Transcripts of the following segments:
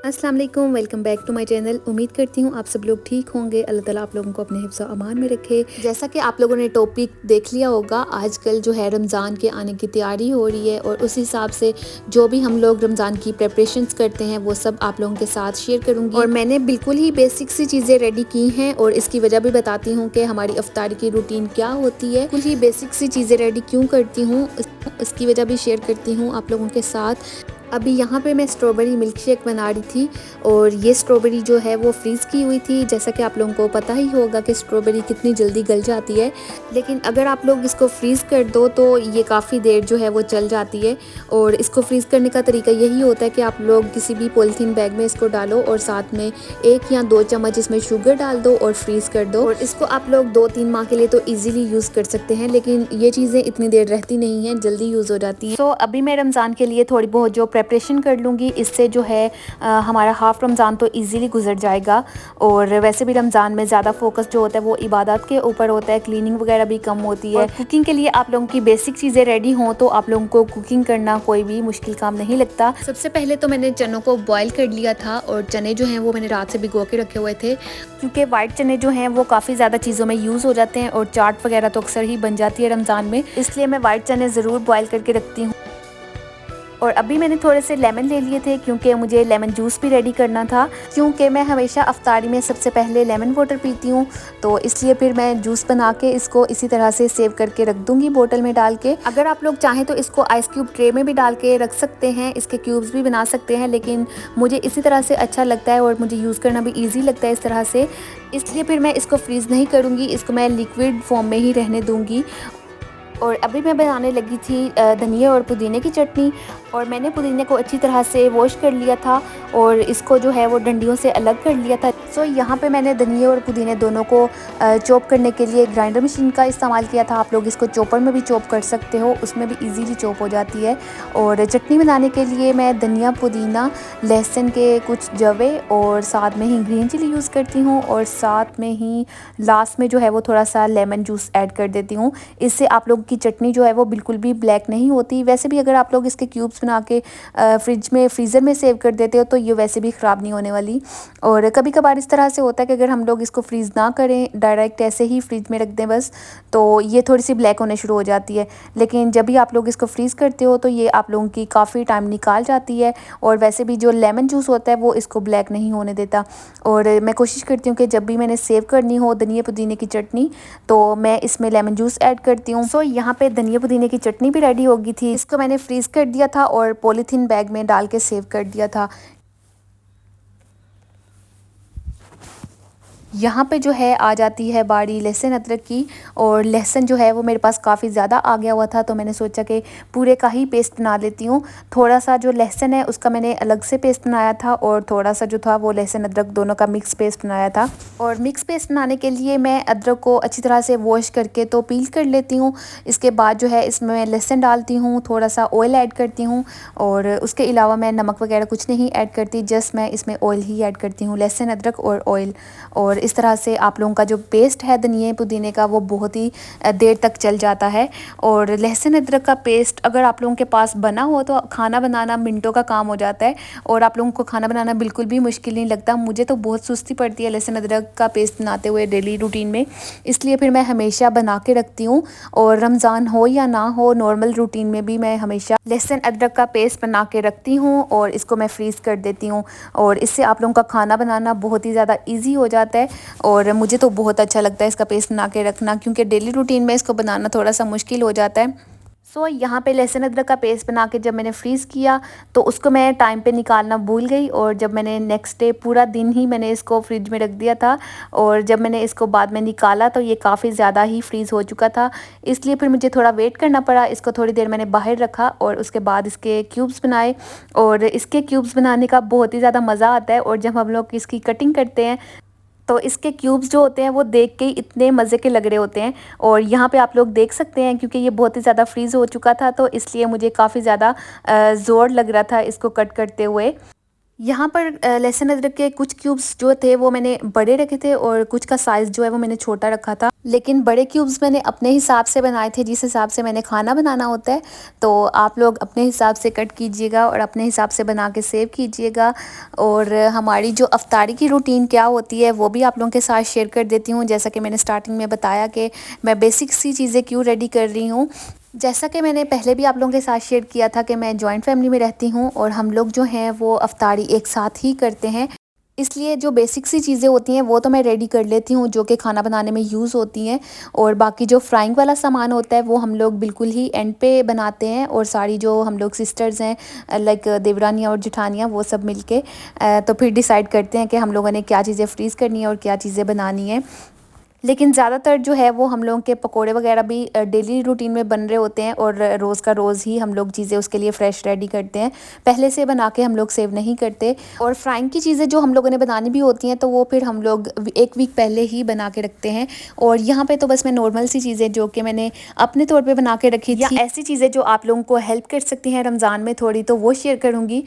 अस्सलाम वालेकुम, welcome back to my channel. उम्मीद करती हूँ आप सब लोग ठीक होंगे। अल्लाह ताला आप लोगों को अपने हिफ्ज़ अमान में रखे। जैसा कि आप लोगों ने टॉपिक देख लिया होगा, आजकल जो है रमज़ान के आने की तैयारी हो रही है और उस हिसाब से जो भी हम लोग रमज़ान की प्रेपरेशंस करते हैं वो सब आप लोगों के साथ शेयर करूँगी। और मैंने बिल्कुल ही बेसिक सी चीज़ें रेडी की हैं और इसकी वजह भी बताती हूँ कि हमारी इफ्तार की रूटीन क्या होती है। बिल्कुल ही बेसिक सी चीज़ें रेडी क्यों करती हूँ, इसकी वजह भी शेयर करती हूँ आप लोगों के साथ। अभी यहाँ पे मैं स्ट्रॉबेरी मिल्क शेक बना रही थी और ये स्ट्रॉबेरी जो है वो फ्रीज़ की हुई थी। जैसा कि आप लोगों को पता ही होगा कि स्ट्रॉबेरी कितनी जल्दी गल जाती है, लेकिन अगर आप लोग इसको फ्रीज़ कर दो तो ये काफ़ी देर जो है वो चल जाती है। और इसको फ्रीज़ करने का तरीका यही होता है कि आप लोग किसी भी पॉलीथीन बैग में इसको डालो और साथ में 1 या 2 चम्मच इसमें शुगर डाल दो और फ्रीज़ कर दो। और इसको आप लोग 2-3 माह के लिए तो ईज़िली यूज़ कर सकते हैं, लेकिन ये चीज़ें इतनी देर रहती नहीं हैं, जल्दी यूज़ हो जाती हैं। तो अभी मैं रमज़ान के लिए थोड़ी बहुत जो प्रेपरेशन कर लूँगी, इससे जो है हमारा हाफ़ रमज़ान तो इजीली गुजर जाएगा। और वैसे भी रमज़ान में ज़्यादा फोकस जो होता है वो इबादत के ऊपर होता है, क्लीनिंग वगैरह भी कम होती है। कुकिंग के लिए आप लोगों की बेसिक चीज़ें रेडी हों तो आप लोगों को कुकिंग करना कोई भी मुश्किल काम नहीं लगता। सबसे पहले तो मैंने चनों को बॉयल कर लिया था और चने जो हैं वो मैंने रात से भिगो के रखे हुए थे, क्योंकि वाइट चने जो हैं वो काफ़ी ज़्यादा चीज़ों में यूज़ हो जाते हैं और चाट वगैरह तो अक्सर ही बन जाती है रमज़ान में, इसलिए मैं वाइट चने ज़रूर बॉयल करके रखती हूँ। और अभी मैंने थोड़े से लेमन ले लिए थे क्योंकि मुझे लेमन जूस भी रेडी करना था, क्योंकि मैं हमेशा अफ्तारी में सबसे पहले लेमन वाटर पीती हूँ, तो इसलिए फिर मैं जूस बना के इसको इसी तरह से सेव करके रख दूँगी बोतल में डाल के। अगर आप लोग चाहें तो इसको आइस क्यूब ट्रे में भी डाल के रख सकते हैं, इसके क्यूब्स भी बना सकते हैं, लेकिन मुझे इसी तरह से अच्छा लगता है और मुझे यूज़ करना भी ईजी लगता है इस तरह से, इसलिए फिर मैं इसको फ्रीज़ नहीं करूँगी, इसको मैं लिक्विड फॉर्म में ही रहने दूँगी। और अभी मैं बनाने लगी थी धनिया और पुदीने की चटनी। और मैंने पुदीने को अच्छी तरह से वॉश कर लिया था और इसको जो है वो डंडियों से अलग कर लिया था। सो यहाँ पे मैंने धनिया और पुदीने दोनों को चॉप करने के लिए ग्राइंडर मशीन का इस्तेमाल किया था। आप लोग इसको चॉपर में भी चॉप कर सकते हो, उसमें भी इजीली चॉप हो जाती है। और चटनी बनाने के लिए मैं धनिया, पुदीना, लहसुन के कुछ जवे और साथ में ही ग्रीन चिली यूज़ करती हूँ और साथ में ही लास्ट में जो है वो थोड़ा सा लेमन जूस ऐड कर देती हूँ। इससे आप लोग की चटनी जो है वो बिल्कुल भी ब्लैक नहीं होती। वैसे भी अगर आप लोग इसके क्यूब्स बना के फ्रीज़र में सेव कर देते हो तो ये वैसे भी ख़राब नहीं होने वाली। और कभी कभार इस तरह से होता है कि अगर हम लोग इसको फ्रीज़ ना करें, डायरेक्ट ऐसे ही फ्रिज में रख दें बस, तो ये थोड़ी सी ब्लैक होने शुरू हो जाती है। लेकिन जब भी आप लोग इसको फ्रीज़ करते हो तो ये आप लोगों की काफ़ी टाइम निकाल जाती है। और वैसे भी जो लेमन जूस होता है वो इसको ब्लैक नहीं होने देता। और मैं कोशिश करती हूँ कि जब भी मैंने सेव करनी हो धनिया पुदीने की चटनी तो मैं इसमें लेमन जूस ऐड करती हूँ। सो यहाँ पे धनिया पुदीने की चटनी भी रेडी हो गई थी। इसको मैंने फ्रीज़ कर दिया था और पॉलीथीन बैग में डाल के सेव कर दिया था। यहाँ पे जो है आ जाती है बारी लहसुन अदरक की। और लहसुन जो है वो मेरे पास काफ़ी ज़्यादा आ गया हुआ था, तो मैंने सोचा कि पूरे का ही पेस्ट बना लेती हूँ। थोड़ा सा जो लहसुन है उसका मैंने अलग से पेस्ट बनाया था और थोड़ा सा जो था वो लहसुन अदरक दोनों का मिक्स पेस्ट बनाया था। और मिक्स पेस्ट बनाने के लिए मैं अदरक को अच्छी तरह से वॉश करके तो पील कर लेती हूँ। इसके बाद जो है इसमें मैं लहसुन डालती हूँ, थोड़ा सा ऑयल ऐड करती हूँ और उसके अलावा मैं नमक वगैरह कुछ नहीं ऐड करती, जस्ट मैं इसमें ऑयल ही ऐड करती हूँ, लहसुन अदरक और ऑयल। और इस तरह से आप लोगों का जो पेस्ट है धनिया पुदीने का वो बहुत ही देर तक चल जाता है। और लहसुन अदरक का पेस्ट अगर आप लोगों के पास बना हो तो खाना बनाना मिनटों का काम हो जाता है और आप लोगों को खाना बनाना बिल्कुल भी मुश्किल नहीं लगता। मुझे तो बहुत सुस्ती पड़ती है लहसुन अदरक का पेस्ट बनाते हुए डेली रूटीन में, इसलिए फिर मैं हमेशा बना के रखती हूँ। और रमज़ान हो या ना हो, नॉर्मल रूटीन में भी मैं हमेशा लहसुन अदरक का पेस्ट बना के रखती हूँ और इसको मैं फ्रीज़ कर देती हूँ। और इससे आप लोगों का खाना बनाना बहुत ही ज़्यादा ईजी हो जाता है और मुझे तो बहुत अच्छा लगता है इसका पेस्ट बना के रखना, क्योंकि डेली रूटीन में इसको बनाना थोड़ा सा मुश्किल हो जाता है। सो यहाँ पे लहसुन अदरक का पेस्ट बना के जब मैंने फ्रीज़ किया तो उसको मैं टाइम पे निकालना भूल गई और जब मैंने नेक्स्ट डे पूरा दिन ही मैंने इसको फ्रिज में रख दिया था और जब मैंने इसको बाद में निकाला तो ये काफ़ी ज़्यादा ही फ्रीज़ हो चुका था, इसलिए फिर मुझे थोड़ा वेट करना पड़ा। इसको थोड़ी देर मैंने बाहर रखा और उसके बाद इसके क्यूब्स बनाए। और इसके क्यूब्स बनाने का बहुत ही ज़्यादा मज़ा आता है और जब हम लोग इसकी कटिंग करते हैं तो इसके क्यूब्स जो होते हैं वो देख के ही इतने मज़े के लग रहे होते हैं। और यहाँ पे आप लोग देख सकते हैं क्योंकि ये बहुत ही ज़्यादा फ्रीज़ हो चुका था तो इसलिए मुझे काफ़ी ज़्यादा ज़ोर लग रहा था इसको कट करते हुए। यहाँ पर लहसुन अदरक के कुछ क्यूब्स जो थे वो मैंने बड़े रखे थे और कुछ का साइज़ जो है वो मैंने छोटा रखा था। लेकिन बड़े क्यूब्स मैंने अपने हिसाब से बनाए थे, जिस हिसाब से मैंने खाना बनाना होता है। तो आप लोग अपने हिसाब से कट कीजिएगा और अपने हिसाब से बना के सेव कीजिएगा। और हमारी जो अफ्तारी की रूटीन क्या होती है वो भी आप लोगों के साथ शेयर कर देती हूँ। जैसा कि मैंने स्टार्टिंग में बताया कि मैं बेसिक सी चीज़ें क्यों रेडी कर रही हूँ। जैसा कि मैंने पहले भी आप लोगों के साथ शेयर किया था कि मैं जॉइंट फैमिली में रहती हूँ और हम लोग जो हैं वो अफ्तारी एक साथ ही करते हैं। इसलिए जो बेसिक सी चीज़ें होती हैं वो तो मैं रेडी कर लेती हूँ जो कि खाना बनाने में यूज़ होती हैं। और बाकी जो फ्राइंग वाला सामान होता है वो हम लोग बिल्कुल ही एंड पे बनाते हैं। और सारी जो हम लोग सिस्टर्स हैं लाइक देवरानियाँ और जेठानियाँ वो सब मिलके तो फिर डिसाइड करते हैं कि हम लोगों ने क्या चीज़ें फ्रीज़ करनी है और क्या चीज़ें बनानी है। लेकिन ज़्यादातर जो है वो हम लोगों के पकोड़े वगैरह भी डेली रूटीन में बन रहे होते हैं और रोज़ का रोज़ ही हम लोग चीज़ें उसके लिए फ़्रेश रेडी करते हैं। पहले से बना के हम लोग सेव नहीं करते। और फ्राइंग की चीज़ें जो हम लोगों ने बनानी भी होती हैं तो वो फिर हम लोग एक वीक पहले ही बना के रखते हैं। और यहाँ पे तो बस मैं नॉर्मल सी चीज़ें जो कि मैंने अपने तौर पे बना के रखी थी, या ऐसी चीज़ें जो आप लोगों को हेल्प कर सकती हैं रमज़ान में थोड़ी, तो वो शेयर करूँगी।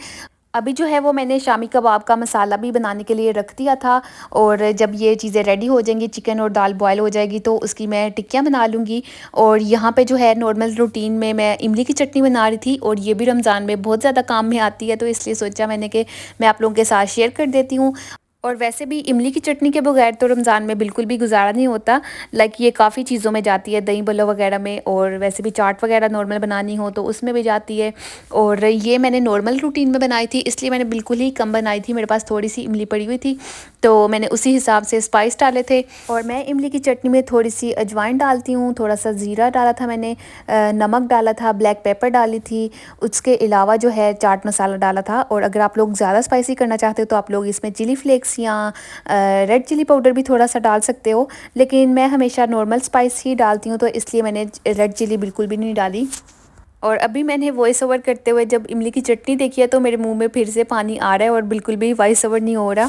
अभी जो है वो मैंने शामी कबाब का मसाला भी बनाने के लिए रख दिया था। और जब ये चीज़ें रेडी हो जाएंगी, चिकन और दाल बॉयल हो जाएगी, तो उसकी मैं टिक्कियाँ बना लूँगी। और यहाँ पे जो है नॉर्मल रूटीन में मैं इमली की चटनी बना रही थी और ये भी रमज़ान में बहुत ज़्यादा काम में आती है, तो इसलिए सोचा मैंने कि मैं आप लोगों के साथ शेयर कर देती हूँ। और वैसे भी इमली की चटनी के बगैर तो रमज़ान में बिल्कुल भी गुजारा नहीं होता। लाइक ये काफ़ी चीज़ों में जाती है, दही बल्लो वगैरह में, और वैसे भी चाट वगैरह नॉर्मल बनानी हो तो उसमें भी जाती है। और ये मैंने नॉर्मल रूटीन में बनाई थी, इसलिए मैंने बिल्कुल ही कम बनाई थी। मेरे पास थोड़ी सी इमली पड़ी हुई थी तो मैंने उसी हिसाब से स्पाइस डाले थे। और मैं इमली की चटनी में थोड़ी सी अजवाइन डालती हूँ, थोड़ा सा ज़ीरा डाला था मैंने, नमक डाला था, ब्लैक पेपर डाली थी, उसके अलावा जो है चाट मसाला डाला था। और अगर आप लोग ज़्यादा स्पाइसी करना चाहते हो तो आप लोग इसमें चिली फ्लेक्स या रेड चिली पाउडर भी थोड़ा सा डाल सकते हो। लेकिन मैं हमेशा नॉर्मल स्पाइस ही डालती हूँ, तो इसलिए मैंने रेड चिली बिल्कुल भी नहीं डाली। और अभी मैंने वॉइस ओवर करते हुए जब इमली की चटनी देखी है तो मेरे मुंह में फिर से पानी आ रहा है और बिल्कुल भी वॉइस ओवर नहीं हो रहा।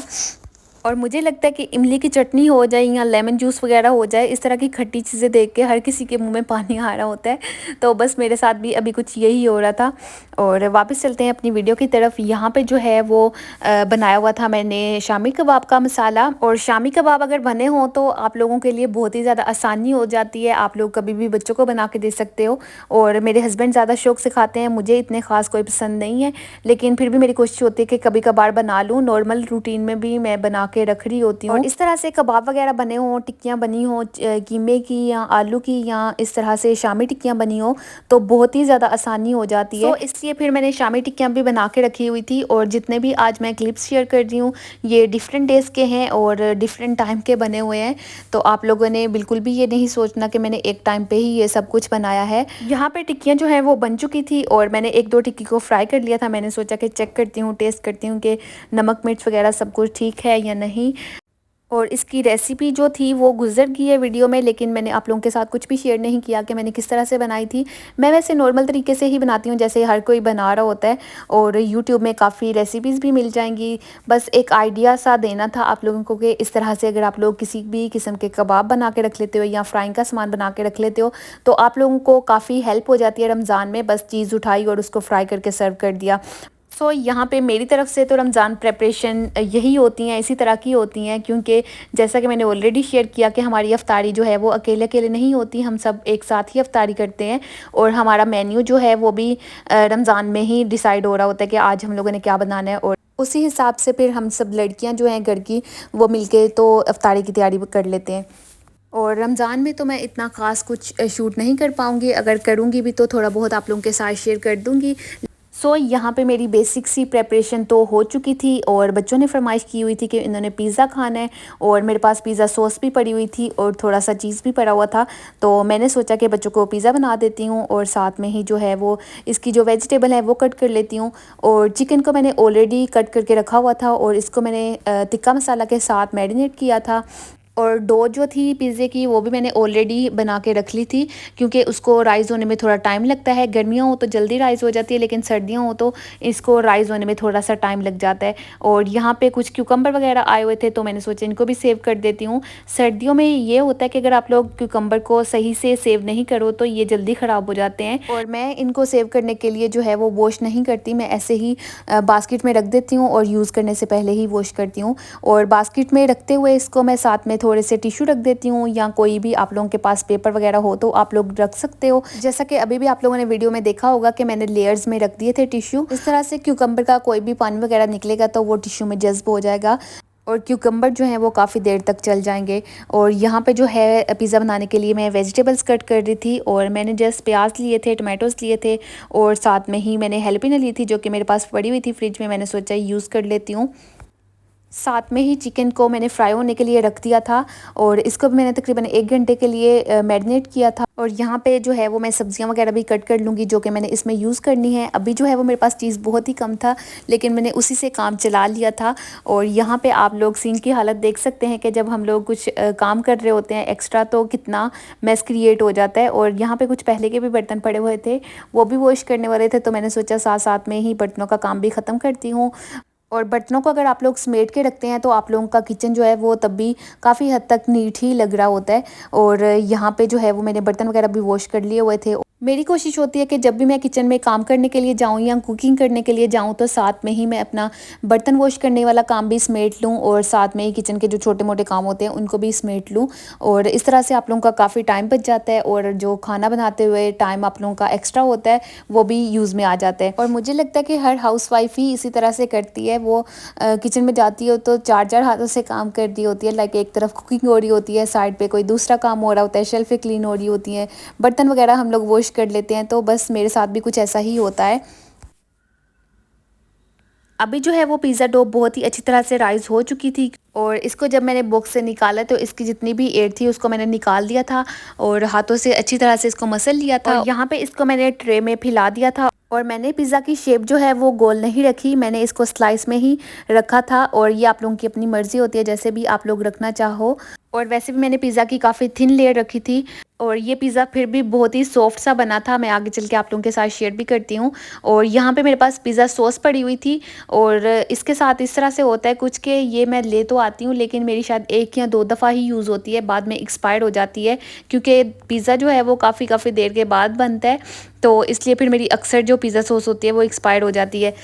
और मुझे लगता है कि इमली की चटनी हो जाए या लेमन जूस वगैरह हो जाए, इस तरह की खट्टी चीज़ें देख के हर किसी के मुंह में पानी आ रहा होता है। तो बस मेरे साथ भी अभी कुछ यही हो रहा था। और वापस चलते हैं अपनी वीडियो की तरफ। यहाँ पे जो है वो बनाया हुआ था मैंने शामी कबाब का मसाला। और शामी कबाब अगर बने हों तो आप लोगों के लिए बहुत ही ज़्यादा आसानी हो जाती है। आप लोग कभी भी बच्चों को बना के दे सकते हो। और मेरे हस्बैंड ज़्यादा शौक से खाते हैं, मुझे इतने ख़ास कोई पसंद नहीं है, लेकिन फिर भी मेरी कोशिश होती है कि कभी कभार बना लूँ। नॉर्मल रूटीन में भी मैं बना के रख रही होती हूँ। और इस तरह से कबाब वगैरह बने हों, टिक्कियाँ बनी हों कीमे की या आलू की, या इस तरह से शामी टिक्कियाँ बनी हो, तो बहुत ही ज़्यादा आसानी हो जाती है। तो इसलिए फिर मैंने शामी टिक्कियाँ भी बना के रखी हुई थी। और जितने भी आज मैं क्लिप्स शेयर कर रही हूँ ये डिफरेंट डेज़ के हैं और डिफरेंट टाइम के बने हुए हैं। तो आप लोगों ने बिल्कुल भी ये नहीं सोचना कि मैंने एक टाइम पे ही ये सब कुछ बनाया है। यहाँ पे टिक्कियाँ जो है वो बन चुकी थी और मैंने एक दो टिक्की को फ्राई कर लिया था। मैंने सोचा कि चेक करती हूँ, टेस्ट करती हूँ कि नमक मिर्च वगैरह सब कुछ ठीक है या नहीं। और इसकी रेसिपी जो थी वो गुजर गई है वीडियो में, लेकिन मैंने आप लोगों के साथ कुछ भी शेयर नहीं किया कि मैंने किस तरह से बनाई थी। मैं वैसे नॉर्मल तरीके से ही बनाती हूँ जैसे हर कोई बना रहा होता है। और यूट्यूब में काफ़ी रेसिपीज़ भी मिल जाएंगी। बस एक आइडिया सा देना था आप लोगों को कि इस तरह से अगर आप लोग किसी भी किस्म के कबाब बना के रख लेते हो या फ्राइंग का सामान बना के रख लेते हो तो आप लोगों को काफ़ी हेल्प हो जाती है रमज़ान में। बस चीज़ उठाई और उसको फ्राई करके सर्व कर दिया। सो यहाँ पे मेरी तरफ से तो रमज़ान प्रेपरेशन यही होती हैं, इसी तरह की होती हैं। क्योंकि जैसा कि मैंने ऑलरेडी शेयर किया कि हमारी अफ्तारी जो है वो अकेले अकेले नहीं होती, हम सब एक साथ ही अफ्तारी करते हैं। और हमारा मेन्यू जो है वो भी रमज़ान में ही डिसाइड हो रहा होता है कि आज हम लोगों ने क्या बनाना है। और उसी हिसाब से फिर हम सब लड़कियाँ जो हैं घर की वो मिलके तो अफ्तारी की तैयारी कर लेते हैं। और रमज़ान में तो मैं इतना ख़ास कुछ शूट नहीं कर पाऊँगी, अगर करूँगी भी तो थोड़ा बहुत आप लोगों के साथ शेयर कर दूँगी। यहाँ पे मेरी बेसिक सी प्रेपरेशन तो हो चुकी थी और बच्चों ने फरमाइश की हुई थी कि इन्होंने पिज़्ज़ा खाना है। और मेरे पास पिज़्ज़ा सॉस भी पड़ी हुई थी और थोड़ा सा चीज़ भी पड़ा हुआ था। तो मैंने सोचा कि बच्चों को पिज़्ज़ा बना देती हूँ और साथ में ही जो है वो इसकी जो वेजिटेबल है वो कट कर लेती हूँ। और चिकन को मैंने ऑलरेडी कट करके रखा हुआ था और इसको मैंने टिक्का मसाला के साथ मैरिनेट किया था। और डो जो थी पिज़्ज़े की वो भी मैंने ऑलरेडी बना के रख ली थी, क्योंकि उसको राइज़ होने में थोड़ा टाइम लगता है। गर्मियाँ हो तो जल्दी राइज़ हो जाती है, लेकिन सर्दियाँ हो तो इसको राइज़ होने में थोड़ा सा टाइम लग जाता है। और यहाँ पे कुछ क्यूकम्बर वगैरह आए हुए थे, तो मैंने सोचा इनको भी सेव कर देती हूँ। सर्दियों में ये होता है कि अगर आप लोग क्यूकम्बर को सही से सेव नहीं करो तो ये जल्दी ख़राब हो जाते हैं, और मैं इनको सेव करने के लिए जो है वो वॉश नहीं करती, मैं ऐसे ही बास्केट में रख देती हूँ और यूज़ करने से पहले ही वॉश करती हूँ। और बास्केट में रखते हुए इसको मैं साथ में थोड़े से टिश्यू रख देती हूँ, या कोई भी आप लोगों के पास पेपर वगैरह हो तो आप लोग रख सकते हो। जैसा कि अभी भी आप लोगों ने वीडियो में देखा होगा कि मैंने लेयर्स में रख दिए थे टिश्यू। इस तरह से क्यूकम्बर का कोई भी पानी वगैरह निकलेगा तो वो टिश्यू में जज्ब हो जाएगा, और क्यूकम्बर जो है वो काफ़ी देर तक चल जाएंगे। और यहाँ पे जो है पिज़्ज़ा बनाने के लिए मैं वेजिटेबल्स कट कर रही थी, और मैंने जस्ट प्याज लिए थे, टमाटोज़ लिए थे, और साथ में ही मैंने हैलोपिनो ली थी जो कि मेरे पास पड़ी हुई थी फ्रिज में। मैंने सोचा यूज़ कर लेती हूँ। साथ में ही चिकन को मैंने फ्राई होने के लिए रख दिया था, और इसको भी मैंने तकरीबन 1 घंटे के लिए मैरिनेट किया था। और यहाँ पे जो है वो मैं सब्जियाँ वगैरह भी कट कर लूँगी जो कि मैंने इसमें यूज़ करनी है। अभी जो है वो मेरे पास चीज़ बहुत ही कम था, लेकिन मैंने उसी से काम चला लिया था। और यहाँ पे आप लोग सीन की हालत देख सकते हैं कि जब हम लोग कुछ काम कर रहे होते हैं एक्स्ट्रा तो कितना मेस क्रिएट हो जाता है। और यहाँ पे कुछ पहले के भी बर्तन पड़े हुए थे, वो भी वॉश करने वाले थे, तो मैंने सोचा साथ साथ में ही बर्तनों का काम भी ख़त्म करती हूँ। और बर्तनों को अगर आप लोग समेट के रखते हैं तो आप लोगों का किचन जो है वो तब भी काफ़ी हद तक नीट ही लग रहा होता है। और यहाँ पे जो है वो मैंने बर्तन वगैरह भी वॉश कर लिए हुए थे। मेरी कोशिश होती है कि जब भी मैं किचन में काम करने के लिए जाऊँ या कुकिंग करने के लिए जाऊँ तो साथ में ही मैं अपना बर्तन वॉश करने वाला काम भी समेट लूँ, और साथ में ही किचन के जो छोटे मोटे काम होते हैं उनको भी समेट लूँ। और इस तरह से आप लोगों का काफ़ी टाइम बच जाता है, और जो खाना बनाते हुए टाइम आप लोगों का एक्स्ट्रा होता है वो भी यूज़ में आ जाता है। और मुझे लगता है कि हर हाउसवाइफ ही इसी तरह से करती है। वो किचन में जाती हो तो चार चार हाथों से काम कर रही होती है। लाइक एक तरफ कुकिंग हो रही होती है, साइड पे कोई दूसरा काम हो रहा होता है, शेल्फें क्लीन हो रही होती हैं, बर्तन वगैरह हम लोग वॉश कर लेते हैं। तो बस मेरे साथ भी कुछ ऐसा ही होता है। अभी जो है वो पिज़्ज़ा डो बहुत ही अच्छी तरह से राइज़ हो चुकी थी, और इसको जब मैंने बॉक्स से निकाला तो इसकी जितनी भी एयर थी उसको मैंने निकाल दिया था, और हाथों से अच्छी तरह से इसको मसल लिया था। और यहाँ पे इसको मैंने ट्रे में फैला दिया था, और मैंने पिज़्ज़ा की शेप जो है वो गोल नहीं रखी, मैंने इसको स्लाइस में ही रखा था। और ये आप लोगों की अपनी मर्ज़ी होती है, जैसे भी आप लोग रखना चाहो। और वैसे भी मैंने पिज़्ज़ा की काफ़ी थिन लेयर रखी थी, और ये पिज़्ज़ा फिर भी बहुत ही सॉफ्ट सा बना था। मैं आगे चल के आप लोगों के साथ शेयर भी करती हूँ। और यहाँ पे मेरे पास पिज़्ज़ा सॉस पड़ी हुई थी, और इसके साथ इस तरह से होता है कुछ कि ये मैं ले तो आती हूँ, लेकिन मेरी शायद 1 या 2 दफ़ा ही यूज़ होती है, बाद में एक्सपायर हो जाती है, क्योंकि पिज़्ज़ा जो है वो काफ़ी देर के बाद बनता है। तो इसलिए फिर मेरी अक्सर जो पिज़्ज़ा सॉस होती है वो एक्सपायर हो जाती है,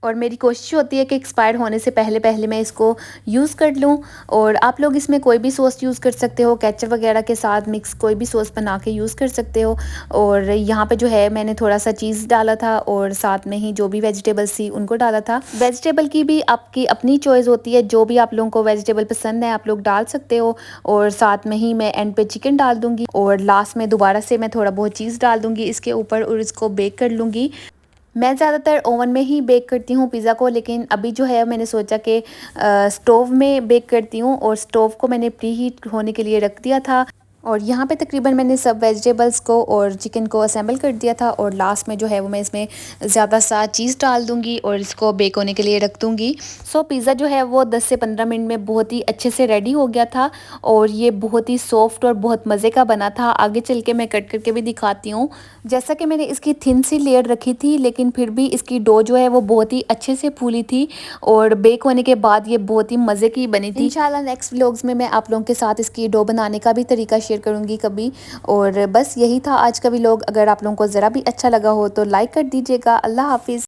और मेरी कोशिश होती है कि एक्सपायर होने से पहले पहले मैं इसको यूज़ कर लूँ। और आप लोग इसमें कोई भी सॉस यूज़ कर सकते हो, केचप वगैरह के साथ मिक्स कोई भी सॉस बना के यूज़ कर सकते हो। और यहाँ पे जो है मैंने थोड़ा सा चीज़ डाला था, और साथ में ही जो भी वेजिटेबल्स थी उनको डाला था। वेजिटेबल की भी आपकी अपनी चॉइस होती है, जो भी आप लोगों को वेजिटेबल पसंद है आप लोग डाल सकते हो। और साथ में ही मैं एंड पे चिकन डाल दूँगी, और लास्ट में दोबारा से मैं थोड़ा बहुत चीज़ डाल दूँगी इसके ऊपर, और इसको बेक कर लूँगी। मैं ज़्यादातर ओवन में ही बेक करती हूँ पिज़्ज़ा को, लेकिन अभी जो है मैंने सोचा कि स्टोव में बेक करती हूँ, और स्टोव को मैंने प्री हीट होने के लिए रख दिया था। और यहाँ पे तकरीबन मैंने सब वेजिटेबल्स को और चिकन को असेंबल कर दिया था, और लास्ट में जो है वो मैं इसमें ज़्यादा सा चीज़ डाल दूँगी और इसको बेक होने के लिए रख दूँगी। सो पिज़्ज़ा जो है वो 10 से 15 मिनट में बहुत ही अच्छे से रेडी हो गया था, और ये बहुत ही सॉफ्ट और बहुत मज़े का बना था। आगे चल के मैं कट करके भी दिखाती हूँ। जैसा कि मैंने इसकी थिन सी लेयर रखी थी, लेकिन फिर भी इसकी डो जो है वो बहुत ही अच्छे से फूली थी, और बेक होने के बाद ये बहुत ही मज़े की बनी थी। इंशाल्लाह नेक्स्ट व्लॉग्स में मैं आप लोगों के साथ इसकी डो बनाने का भी तरीका शेयर करूँगी कभी। और बस यही था आज का व्लॉग। अगर आप लोगों को ज़रा भी अच्छा लगा हो तो लाइक कर दीजिएगा। अल्लाह हाफिज़।